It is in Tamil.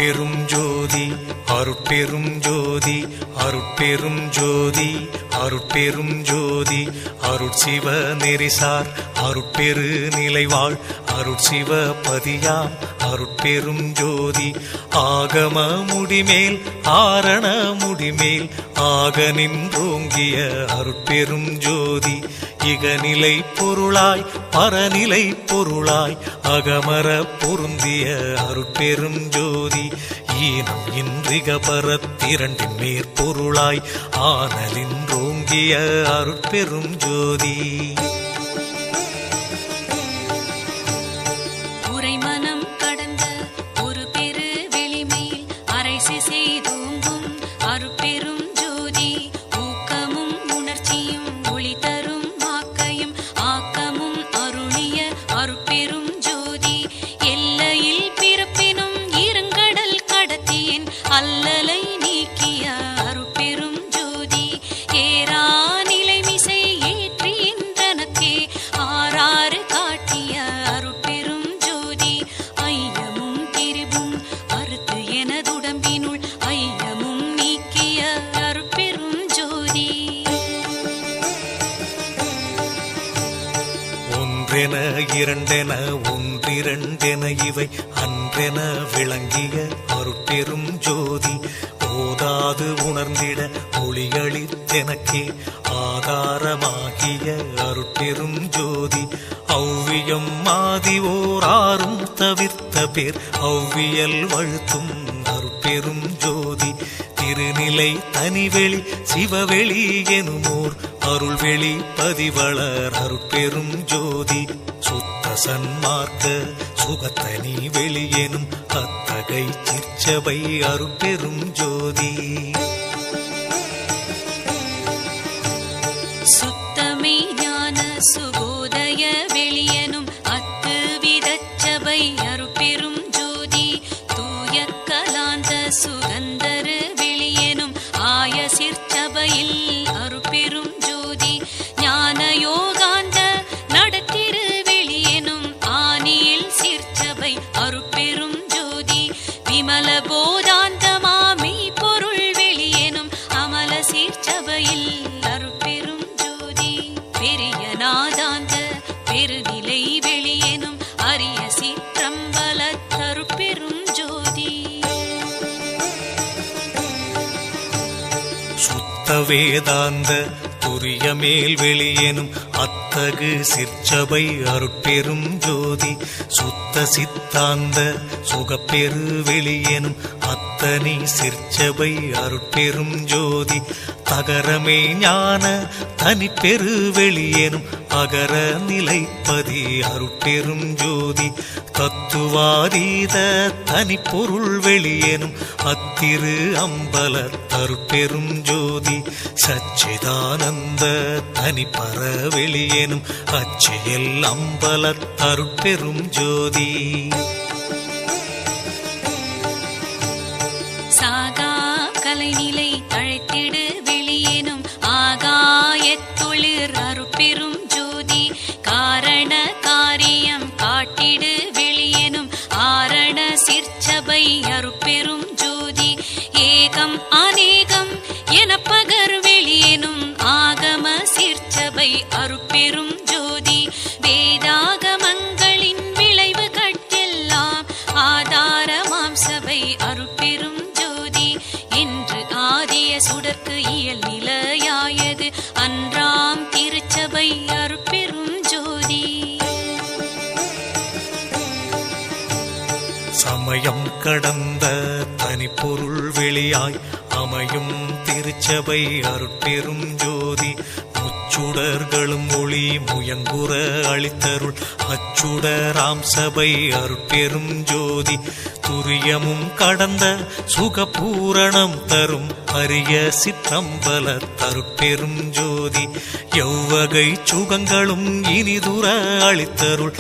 அருட்பெரும் ஜோதி அருட்பெரும் ஜோதி அருட்பெரும் ஜோதி அருட்பெரும் ஜோதி அருட்சிவ நெறிசார் அருட்பெரு நிலைவாழ் அருட்சிவ பதியாம் அருட்பெரும் ஜோதி ஆகம முடிமேல் ஆரண முடிமேல் ஆக நின்றோங்கிய அருட்பெரும் ஜோதி இகநிலை பொருளாய் பரநிலை பொருளாய் அகமர பொருந்திய அருட்பெரும் ஜோதி ஈனம் இன்றிக பரத்திரண்டின் மேற்பொருளாய் ஆனலின்றோங்கிய அருட்பெரும் ஜோதி உரைமனம் கடந்த ஒரு பெரு வெளிமேல் அரைசி செய்தோங்கும் அருட்பெரும் ஜோதி ஊக்கமும் உணர்ச்சியும் ஒளி தரும் ஆக்கையும் ஆக்கமும் அருளிய அருட்பெரும் ஜோதி எல்லையில் பிறப்பினும் இருங்கடல் கடத்தியின் அல்லலை நீக்கிய அருட்பெரும் ஜோதி ஏரா நிலைமிசை ஏற்றி என்றனக்கே ஆறாறு காட்டிய அருட்பெரும் ஜோதி ஐயமும் திரிவும் அறுத்து எனதுடம்பினுள் ஐயமும் நீக்கிய அருட்பெரும் ஜோதி ஒன்றென இரண்டென ஒன்றிரண்டென இவை அன்றென விளங்கிய அருட்பெரும் ஜோதி ஓதாது உணர்ந்திட ஒளியளித்தெனக்கே ஆதாரமாகிய அருட்பெரும் ஜோதி ஔவியம் மாதி ஓராறும் தவிர்த்த பேர் ஔவியல் வழுத்தும் அருட்பெரும் ஜோதி திருநிலை தனிவெளி சிவவெளி எனுமோர் அருள்வெளி பதிவளர் அருட்பெரும் ஜோதி சுத்த சன்மார்க்க சுகத்தனி வெளியெனும் அத்தகை சிற்சபை அருட்பெரும் ஜோதி சுத்தமே ஞான சுகோதய வெளியனும் அத்து விதச்சபை அருட்பெரும் ஜோதி தூய கலாந்த சுகந்தரு வெளியனும் ஆய சிற்சபையில் அருட்பெரும் ஜோதி ஞான யோகாந்த நடத்திரு வெளியனும் ஆனியில் சிற்சபை அருட்பெரும் ஜோதி விமல போதாந்தமாமை பொருள் வெளியனும் அமல சிற்சபையில் அருட்பெரும் ஜோதி பெரிய நாதாந்த பெருநிலை வெளியனும் அரிய சிற்றம்பல அருட்பெரும் ஜோதி சுத்த வேதாந்த துரிய மேல் வெளியெனும் அத்தகு சிற்சபை அருட்பெரும் ஜோதி சுத்த சித்தாந்த சுகப்பெரு வெளியெனும் அத்தனி சிற்சபை அருட்பெரும் ஜோதி தகரமே ஞான தனிப்பெரு வெளியெனும் அகர நிலைப்பதி அருட்பெரும் ஜோதி தத்துவாதீத தனிப்பொருள் வெளியெனும் அத்திரு அம்பல அருட்பெரும் ஜோதி சச்சிதானந்த தனிப்பர வெளியெனும் அச்சியல் அம்பல அருட்பெரும் ஜோதி சாகா கலைநிலை தழைத்திடு வெளியேனும் ஆகாயத்தொழிற் அருட்பெரும் ஜோதி காரண காரியம் காட்டிடு வெளியேனும் ஆரண சிற்சபை அருட்பெரும் ஜோதி ஏகம் அநேகம் எனப்பகர் வெளியேனும் ஆகம சிற்சபை அருட்பெரும் ஜோதி வேதாகமங்களின் விளைவு கட்டெல்லாம் ஆதாரமாம் சபை அருட்பெரும் ஜோதி என்று ஆதிய சுடர்க்கு இயல் நிலையாயது அன்றாம் திருச்சபை அருட்பெரும் ஜோதி சமயம் கடந்த தனிப்பொருள் வெளியாய் அமையும் திருச்சபை அருட்பெரும் ஜோதி முச்சுடர்களும் ஒளி முயங்குற அளித்தருள் அச்சுடராம் சபை அருட்பெரும் ஜோதி துரியமும் கடந்த சுகபூரணம் தரும் அரிய சிற்றம்பல அருட்பெரும் ஜோதி எவ்வகை சுகங்களும் இனிதுர அளித்தருள்